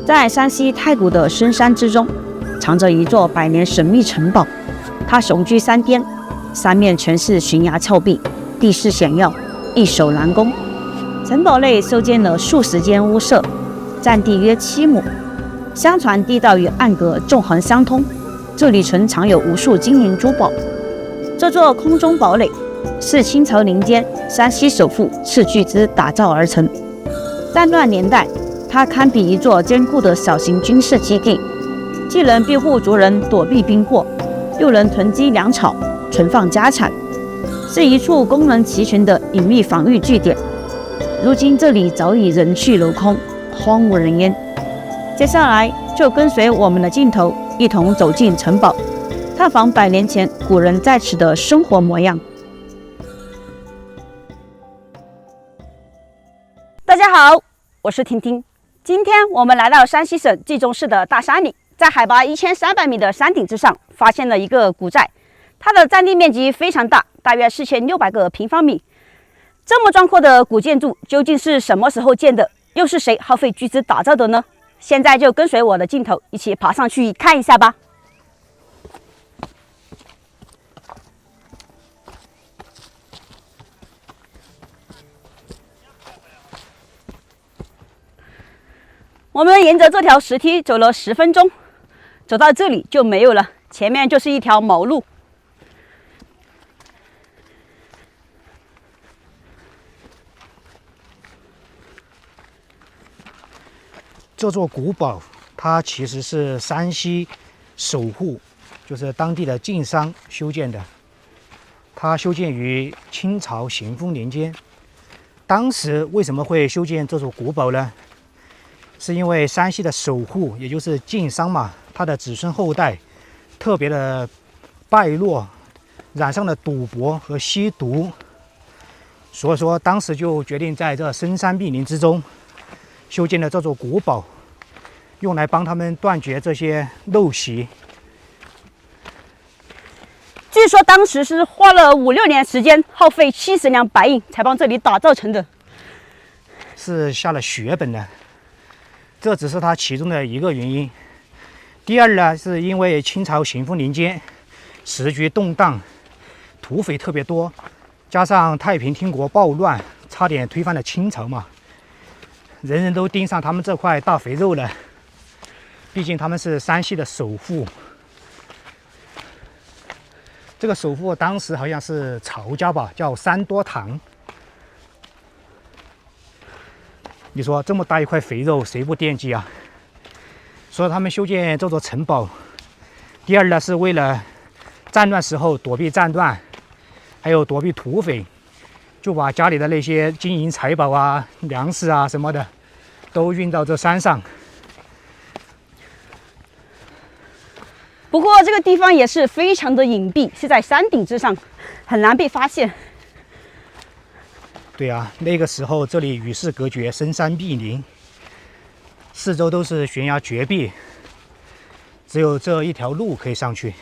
在山西太谷的深山之中，藏着一座百年神秘城堡。它雄居山巔，三面全是懸崖峭壁，地勢險要，易守難攻。城堡內修建了數十間屋舍，佔地約7畝。相傳地道與暗閣縱橫相通，這裡曾藏有無數金銀珠寶。這座空中堡壘是清朝年間山西首富斥巨資打造而成。戰亂年代，它堪比一座堅固的小型軍事基地，既能庇護族人躲避兵禍，又能囤積糧草、存放家產，是一處功能齊全的隱秘防禦據點。如今這裡早已人去樓空，荒無人煙。接下來就跟隨我們的鏡頭，一同走進城堡，探訪100年前古人在此的生活模樣。大家好，我是婷婷。今天我們來到山西省冀中市的大山裡，在海拔1300米的山頂之上，發現了一個古寨。它的占地面積非常大，大約4600個平方米。這麼壯闊的古建築究竟是什麼時候建的？又是誰耗費巨資打造的呢？現在就跟隨我的鏡頭一起爬上去看一下吧。我們沿着这條石梯走了10分鐘，走到這裡就沒有了，前面就是一條毛路。这座古堡，它其實是山西首富，就是當地的晋商修建的。它修建於清朝咸豐年間。當時為什麼會修建這座古堡呢？是因為山西的首富，也就是晉商嘛，他的子孫後代特別的敗落，染上了賭博和吸毒，所以說當時就決定在這深山密林之中修建了這座古堡，用來幫他們斷絕這些陋習。據說當時是花了5、6年時間，耗費70兩白銀才幫這裡打造成的，是下了血本的。這只是它其中的一個原因。第二呢，是因為清朝咸豐年間時局動盪，土匪特別多，加上太平天國暴亂，差點推翻了清朝嘛，人人都盯上他們這塊大肥肉了。畢竟他們是山西的首富，這個首富當時好像是曹家吧，叫三多堂。你說這麼大一塊肥肉，誰不惦記啊？所以他們修建這座城堡，第二呢是為了戰亂時候躲避戰亂，還有躲避土匪，就把家裡的那些金銀財寶啊、糧食啊什麼的，都運到這山上。不過這個地方也是非常的隱蔽，是在山頂之上，很難被發現。对啊，那個時候這裡與世隔絕，深山密林，四周都是懸崖絕壁，只有這一條路可以上去。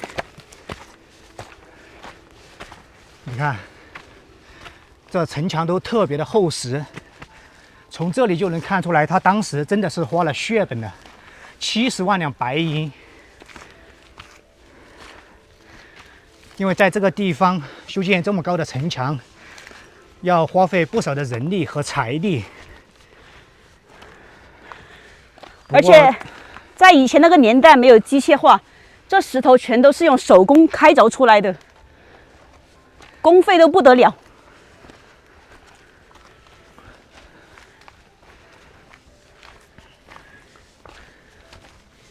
你看，這城牆都特別的厚實，從這裡就能看出來，他當時真的是花了血本的，70萬兩白銀。因為在這個地方修建這麼高的城牆，要花費不少的人力和財力，而且在以前那個年代沒有機械化，這石頭全都是用手工開鑿出來的，工費都不得了。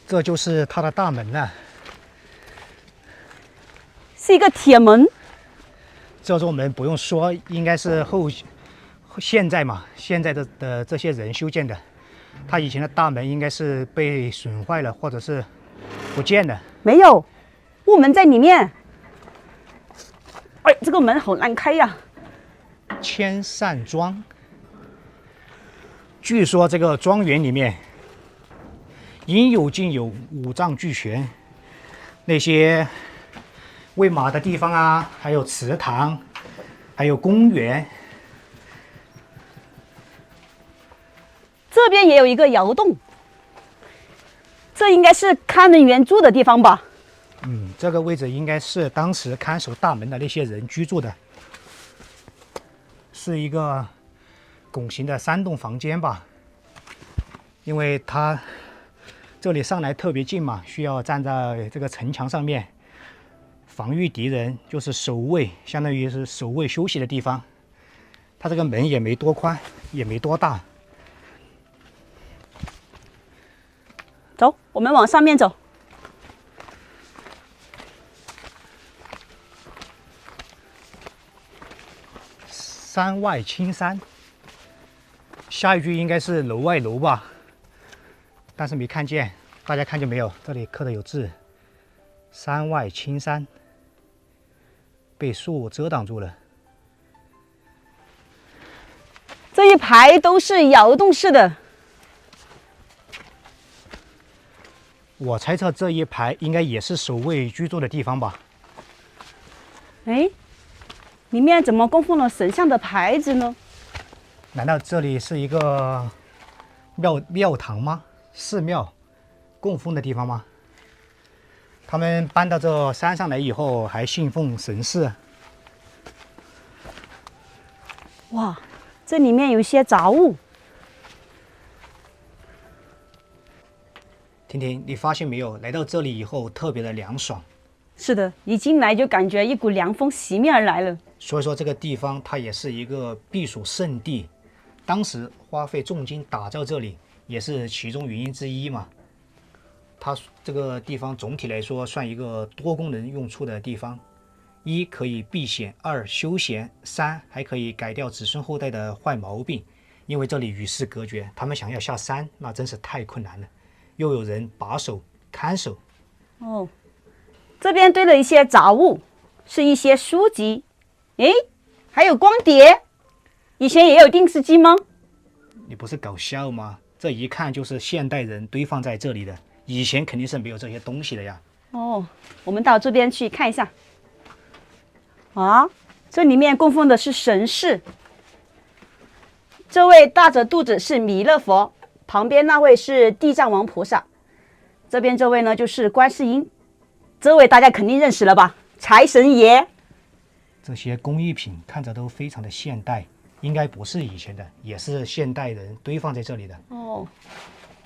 這就是它的大門了，是一個鐵門。這座門不用說，應該是現在嘛，現在的這些人修建的。他以前的大門應該是被損壞了，或者是不見了。沒有，木門在裡面。哎，這個門好難開呀。千善莊，據說這個莊園裡面應有盡有，五臟俱全，那些餵馬的地方啊，還有祠堂，還有公園。這邊也有一個窑洞，這應該是看人員住的地方吧？这個位置應該是當時看守大門的那些人居住的，是一個拱形的3棟房間吧。因為它這裡上來特別近嘛，需要站在這個城牆上面防禦敵人，就是守衛，相當於是守衛休息的地方。它這個門也沒多寬，也沒多大。走，我們往上面走。山外青山，下一句應該是樓外樓吧，但是沒看見，大家看見沒有？這裡刻的有字，山外青山，被樹遮擋住了。這一排都是窑洞式的，我猜測這一排應該也是守衛居住的地方吧。哎，裡面怎麼供奉了神像的牌子呢？難道這裡是一個廟堂嗎？寺廟供奉的地方嗎？他們搬到這山上來以後，還信奉神事。哇，這裡面有一些雜物。婷婷，你發現沒有？來到這裡以後，特別的涼爽。是的，一進來就感覺一股涼風襲面而來了。所以說，這個地方它也是一個避暑勝地。當時花費重金打造這裡，也是其中原因之一嘛。它這個地方總體來說算一個多功能用處的地方：一可以避險，二休閒，三還可以改掉子孫後代的壞毛病。因為這裡與世隔絕，他們想要下山，那真是太困難了。又有人把守看守。哦，這邊堆了一些雜物，是一些書籍。誒，還有光碟。以前也有電視機嗎？你不是搞笑嗎？這一看就是現代人堆放在這裡的，以前肯定是沒有這些東西的呀。哦，我們到這邊去看一下。啊，這裡面供奉的是神士。這位大着肚子是彌勒佛，旁邊那位是地藏王菩薩，這邊這位呢就是觀世音。這位大家肯定認識了吧？財神爺。這些工藝品看着都非常的現代，應該不是以前的，也是現代人堆放在這裡的。哦，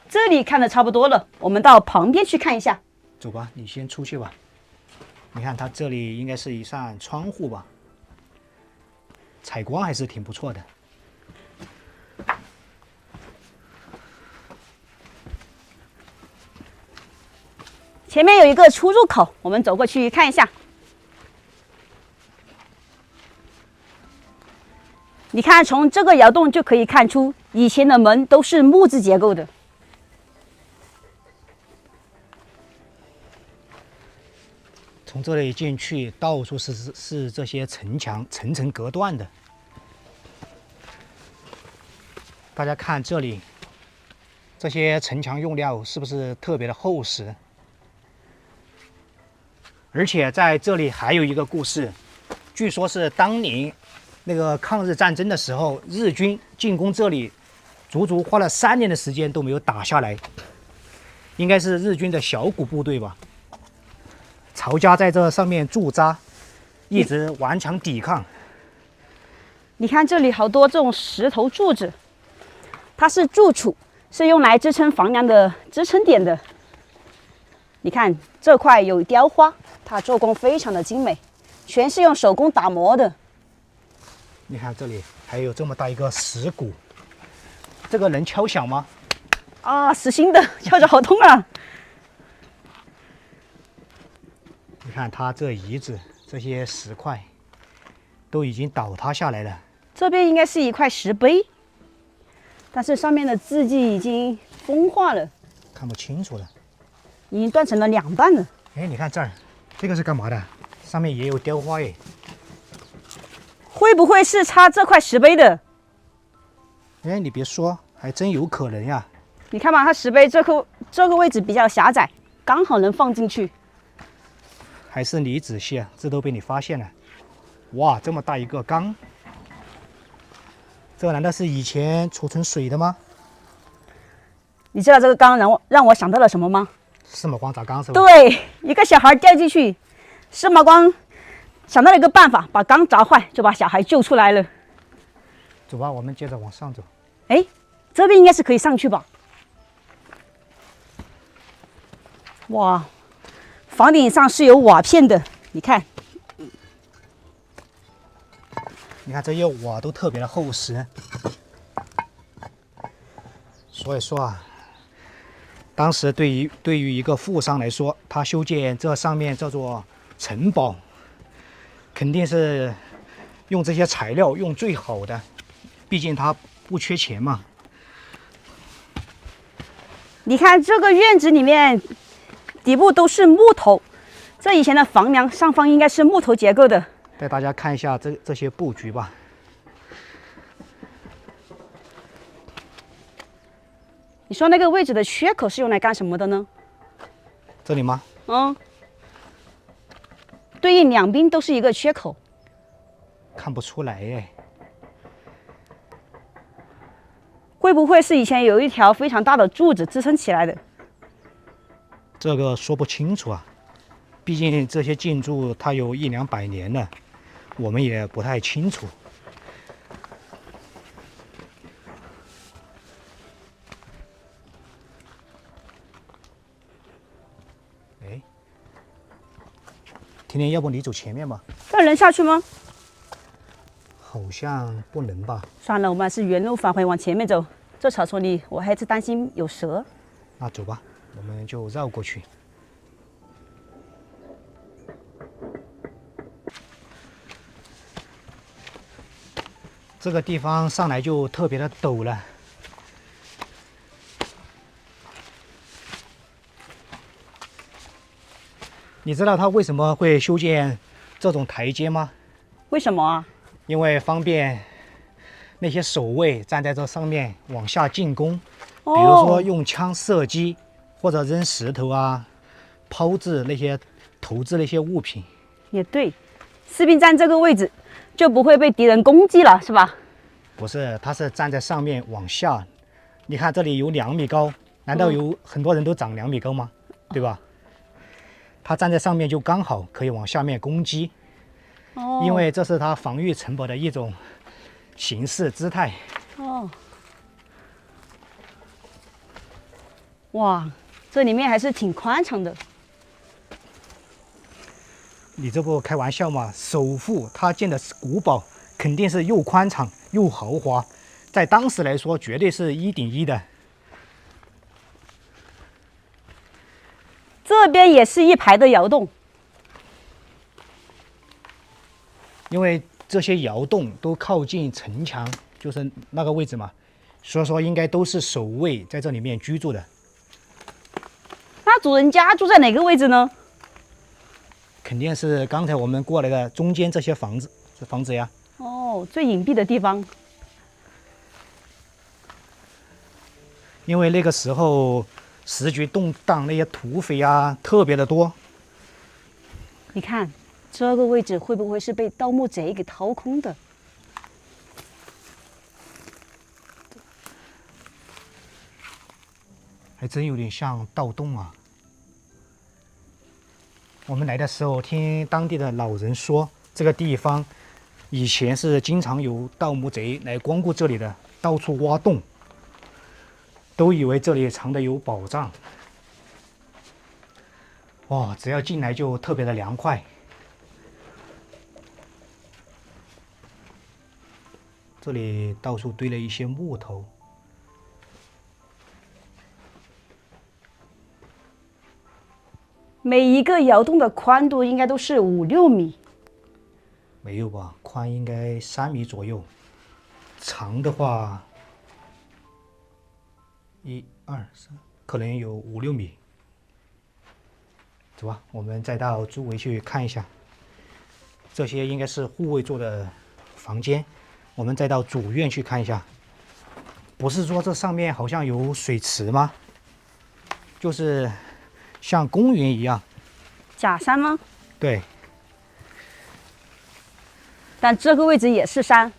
這裡看的差不多了，我們到旁邊去看一下。走吧，你先出去吧。你看它這裡應該是一扇窗戶吧，採光還是挺不錯的。前面有一個出入口，我們走過去看一下。你看，從這個窑洞就可以看出，以前的門都是木質結構的。從這裡進去，到處是這些城牆，層層隔斷的。大家看這裡，這些城牆用料是不是特別的厚實？而且在這裡還有一個故事，據說是當年那個抗日戰爭的時候，日軍進攻這裡，足足花了3年的時間都沒有打下來，應該是日軍的小股部隊吧。曹家在這上面駐紮，一直頑強抵抗。你看這裡好多這種石頭柱子，它是柱礎，是用來支撐房梁的支撐點的。你看這塊有雕花，它做工非常的精美，全是用手工打磨的。你看這裡還有這麼大一個石鼓，這個能敲響嗎？啊，實心的，敲着好痛啊！你看它這遺址，這些石塊都已經倒塌下來了。這邊應該是一塊石碑，但是上面的字跡已經風化了，看不清楚了，已經斷成了2半了。哎，你看這兒，這個是幹嘛的？上面也有雕花耶。會不會是插這塊石碑的？哎，你別說，還真有可能呀。你看嘛，它石碑这個位置比較狹窄，剛好能放進去。還是你仔細啊，這都被你發現了。哇，這麼大一個缸，這難道是以前儲存水的嗎？你知道這個缸讓我想到了什麼嗎？司馬光砸缸是吧？对，一个小孩掉进去，司馬光想到了一個辦法，把缸砸壞，就把小孩救出來了。走吧，我們接着往上走。哎，這邊應該是可以上去吧？哇，房頂上是有瓦片的，你看。你看這些瓦都特別的厚實，所以說啊，當時對於一個富商來說，他修建這上面叫做城堡，肯定是用這些材料用最好的，畢竟他不缺錢嘛。你看這個院子裡面底部都是木頭，這以前的房梁上方應該是木頭結構的。帶大家看一下這些佈局吧。你說那個位置的缺口是用來幹什麼的呢？這裡嗎？嗯，對應兩邊都是一個缺口。看不出來哎。會不會是以前有一條非常大的柱子支撐起來的？這個說不清楚啊，畢竟這些建築它有100-200年了。我們也不太清楚。哎，甜甜，要不你走前面吧？這能下去嗎？好像不能吧。算了，我們還是原路返回，往前面走。這草叢裡，我還是擔心有蛇。那走吧，我們就繞過去。這個地方上來就特別的陡了。你知道他為什麼會修建這種台階嗎？為什麼啊？因為方便那些守衛站在這上面往下進攻，比如說用槍射擊，或者扔石頭啊，拋擲那些投擲那些物品。也對，士兵站這個位置就不會被敵人攻擊了，是吧？不是，他是站在上面往下。你看這裡有2米高，難道有很多人都長2米高嗎？對吧？他站在上面就剛好可以往下面攻擊。因為這是他防禦城堡的一種形式姿態。哦，哇，這裡面還是挺寬敞的。你這不開玩笑嗎？首富他建的古堡肯定是又寬敞又豪華，在當時來說絕對是1:1的。這邊也是一排的窑洞，因為這些窑洞都靠近城牆，就是那個位置嘛，所以說應該都是守衛在這裡面居住的。那主人家住在哪個位置呢？肯定是剛才我們過來的中間這些房子呀。哦，最隱蔽的地方。因為那個時候時局動盪，那些土匪啊特別的多。你看這個位置會不會是被盜墓賊給掏空的？還真有點像盜洞啊。我們來的時候聽當地的老人說，這個地方以前是經常有盜墓賊來光顧這裡的，到處挖洞，都以為這裡藏的有寶藏。哇，只要進來就特別的涼快。這裡到處堆了一些木頭。每一個窑洞的寬度應該都是5-6米。沒有吧，寬應該3米左右，長的話1、2、3，可能有5-6米。走吧，我們再到周圍去看一下。這些應該是護衛做的房間，我們再到主院去看一下。不是說這上面好像有水池嗎？就是像公園一樣。假山嗎？對。但這個位置也是山。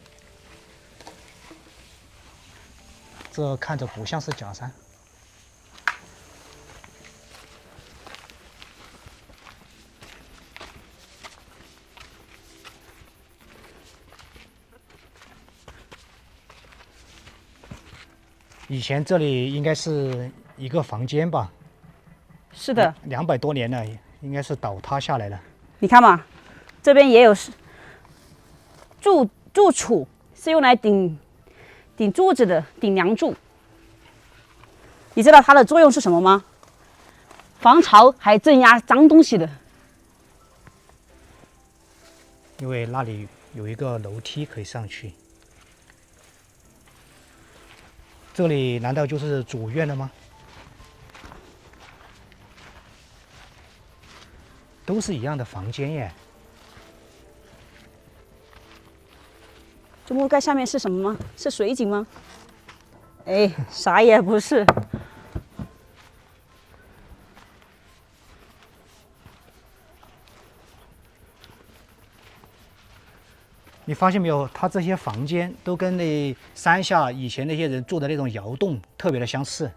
這看着不像是假山。以前這裡應該是一個房間吧？是的，200多年了，應該是倒塌下來了。你看嘛，這邊也有柱礎，是用來頂柱子的，頂梁柱。你知道它的作用是什麼嗎？防潮還镇壓髒東西的。因為那裡有一個樓梯可以上去。這裡難道就是主院了嗎？都是一樣的房間耶。这木盖下面是什麼嗎？是水井嗎？哎，啥也不是。你發現沒有？它這些房間都跟那山下以前那些人住的那種窑洞特別的相似。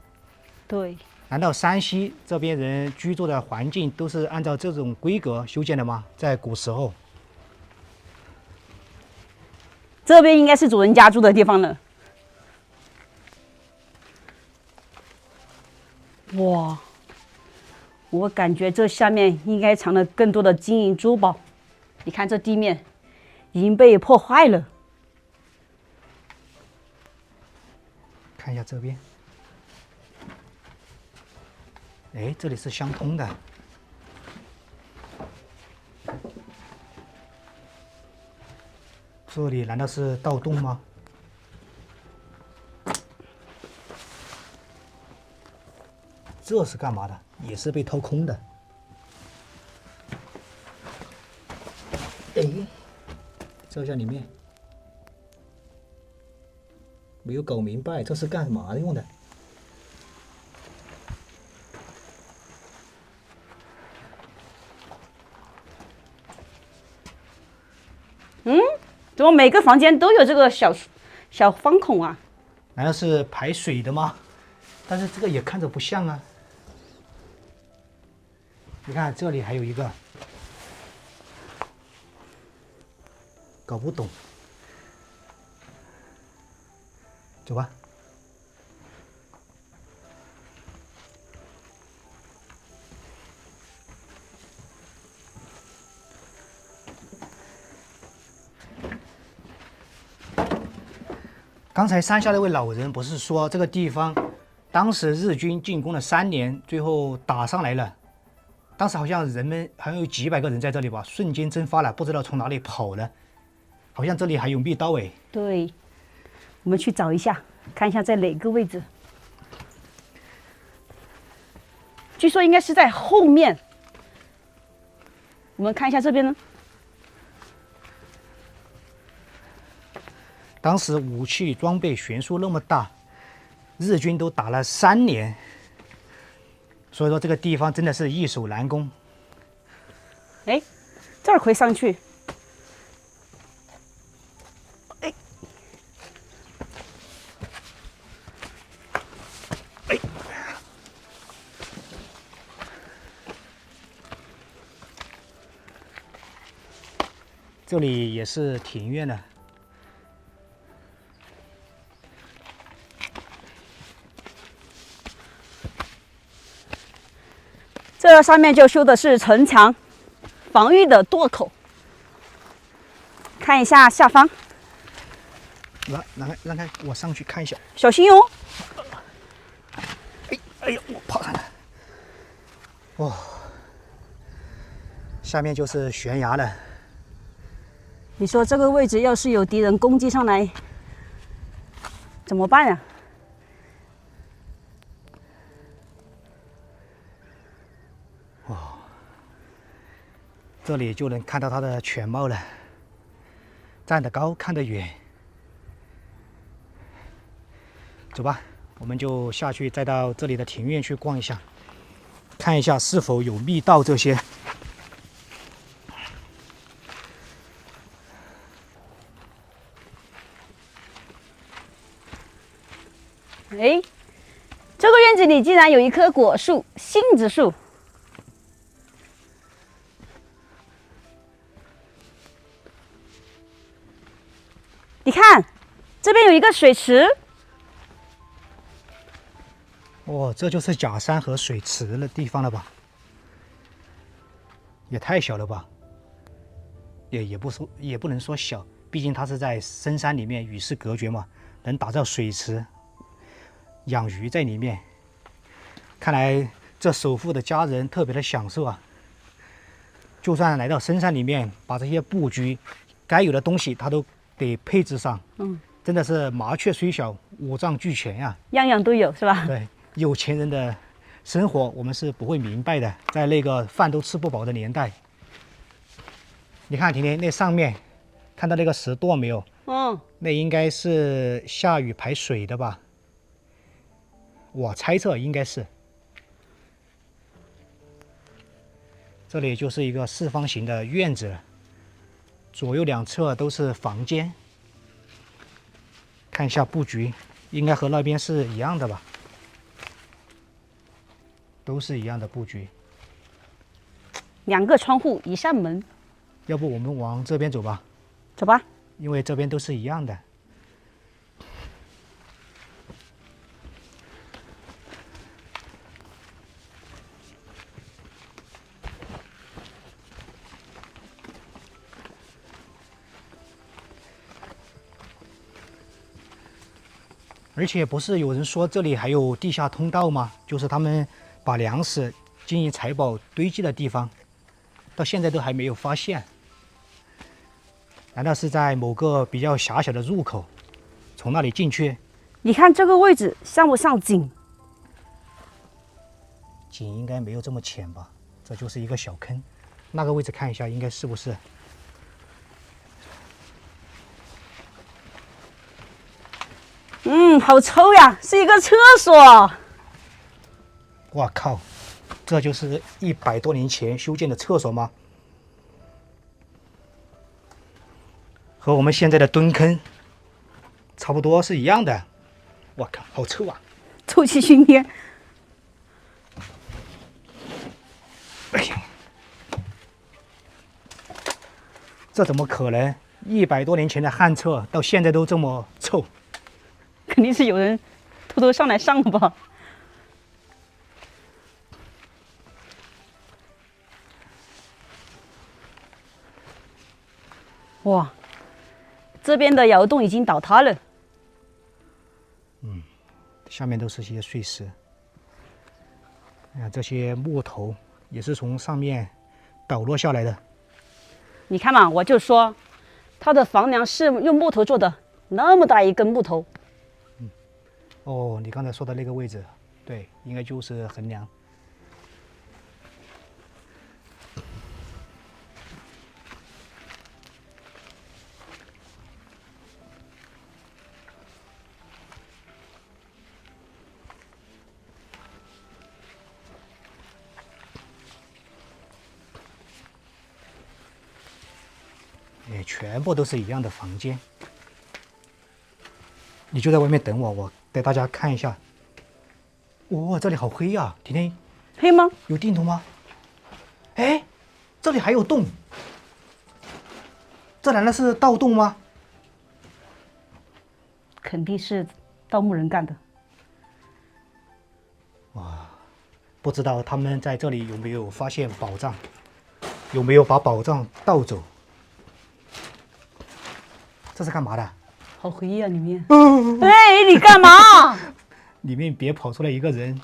對。難道山西這邊人居住的環境都是按照這種規格修建的嗎？在古時候。這邊應該是主人家住的地方了。哇，我感覺這下面應該藏了更多的金銀珠寶。你看這地面已經被破壞了。看一下這邊，哎，這裡是相通的。這裡難道是盜洞嗎？這是幹嘛的？也是被掏空的。哎，照一下裡面，沒有搞明白這是幹嘛用的。怎麼每個房間都有這個小方孔啊？難道是排水的嗎？但是這個也看着不像啊。你看這裡還有一個，搞不懂。走吧。刚才山下那位老人不是說這個地方，當時日軍進攻了3年，最後打上來了。當時好像人們好像有幾百個人在這裡吧，瞬間蒸發了，不知道從哪裡跑了。好像這裡還有密道哎。對，我們去找一下，看一下在哪個位置。據說應該是在後面。我們看一下這邊呢。當時武器裝備懸殊那麼大，日軍都打了3年，所以說這個地方真的是易守難攻。哎，這兒可以上去。哎，哎，這裡也是庭院呢。這上面就修的是城牆，防禦的垛口。看一下下方，让开，我上去看一下，小心哦！哎呀，我爬上来。哦，下面就是悬崖了。你說這個位置要是有敵人攻擊上來，怎麼辦呀？這裡就能看到它的全貌了，站得高，看得遠。走吧，我們就下去，再到這裡的庭院去逛一下，看一下是否有密道這些。哎，這個院子裡竟然有一棵果樹，杏子樹。你看，這邊有一個水池。哦，这就是假山和水池的地方了吧？也太小了吧？也不能说小，毕竟它是在深山里面与世隔绝嘛，能打造水池，養魚在裡面。看來這首富的家人特別的享受啊！就算來到深山裡面，把這些布局該有的東西他都得配置上。真的是麻雀雖小，五臟俱全呀，樣樣都有是吧？對，有錢人的生活我們是不會明白的，在那個飯都吃不飽的年代。你看婷婷，那上面看到那個石垛沒有？那應該是下雨排水的吧？我猜測應該是。這裡就是一個四方形的院子，左右兩側都是房間。看一下布局，應該和那邊是一樣的吧？都是一樣的布局。2個窗戶，一扇門。要不我們往這邊走吧？走吧。因為這邊都是一樣的。而且不是有人說這裡還有地下通道嗎？就是他們把糧食、金銀財寶堆積的地方，到現在都還沒有發現。難道是在某個比較狹小的入口，從那裡進去？你看這個位置像不像井？井應該沒有這麼淺吧？這就是一個小坑。那個位置看一下，應該是不是？好臭呀，是一個廁所。哇靠，這就是100多年前修建的廁所嗎？和我們現在的蹲坑差不多是一樣的。我靠，好臭啊！臭氣熏天。哎呀，這怎麼可能？100多年前的旱廁到現在都這麼臭。肯定是有人偷偷上來上了吧？哇，這邊的窑洞已經倒塌了。下面都是些碎石。這些木頭也是從上面倒落下來的。你看嘛，我就說，它的房梁是用木頭做的，那麼大一根木頭。哦，你剛才說的那個位置，對，應該就是橫梁。也全部都是一樣的房間。你就在外面等我，我带大家看一下。哇，这里好黑呀，婷婷。黑嗎？有電筒嗎？哎，這裡還有洞。這難道是盜洞嗎？肯定是盜墓人幹的。哇，不知道他們在這裡有沒有發現寶藏，有沒有把寶藏盜走？這是幹嘛的？好黑呀，裡面。哎，你幹嘛？裡面別跑出來一個人。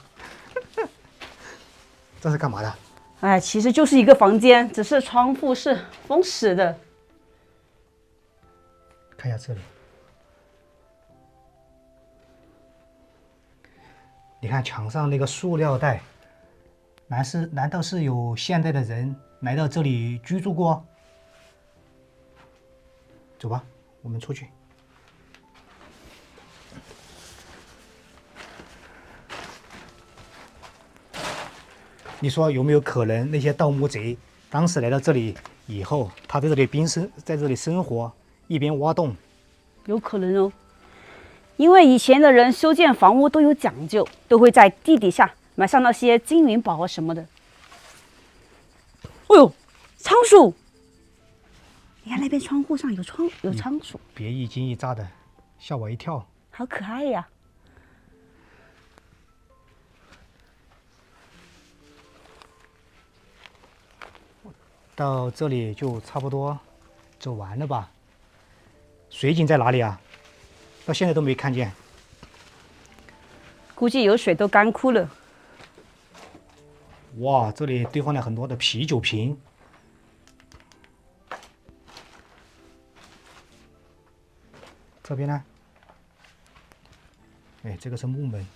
這是幹嘛的？哎，其實就是一個房間，只是窗戶是封死的。看一下這裡，你看牆上那個塑料袋，難道是有現代的人來到這裡居住過？走吧，我們出去。你說有沒有可能那些盜墓賊當時來到這裡以後，他在這裡生活，一邊挖洞？有可能哦，因為以前的人修建房屋都有講究，都會在地底下埋上那些金銀寶啊什麼的。哎呦，倉鼠！你看那邊窗戶上有倉鼠，別一驚一乍的，嚇我一跳。好可愛呀！到這裡就差不多走完了吧？水井在哪裡啊？到現在都沒看見。估計有水都干枯了。哇，這裡堆放了很多的啤酒瓶。這邊呢？哎，這個是木門。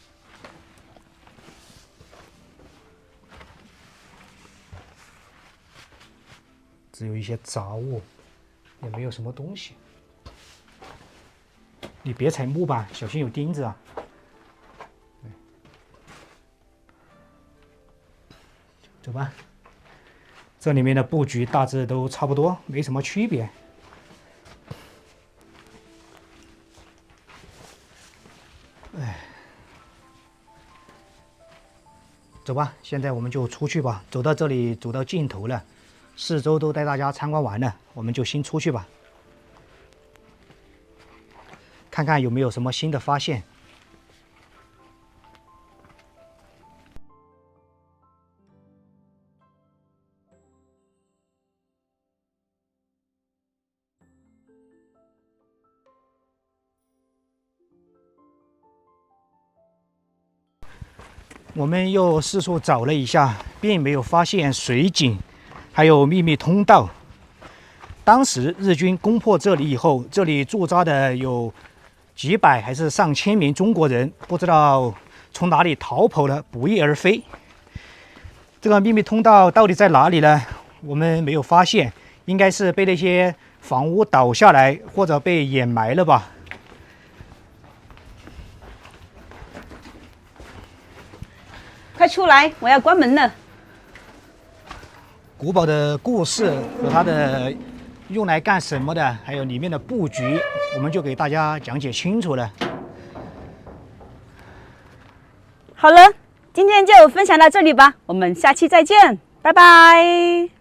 只有一些雜物，也没有什麼東西。你別踩木板，小心有釘子啊！走吧，這裡面的布局大致都差不多，沒什麼區別。哎，走吧，現在我們就出去吧。走到這裡，走到盡頭了。四周都带大家參觀完了，我們就先出去吧，看看有沒有什麼新的發現。我們又四處找了一下，並沒有發現水井。還有秘密通道。當時日軍攻破這裡以後，這裡駐紮的有幾百還是上千名中國人，不知道從哪裡逃跑了，不翼而飛。這個秘密通道到底在哪裡呢？我們沒有發現，應該是被那些房屋倒下來，或者被掩埋了吧。快出來，我要關門了。古堡的故事和它的用來幹什麼的，還有裡面的布局，我們就給大家講解清楚了。好了，今天就分享到這裡吧，我們下期再見，拜拜。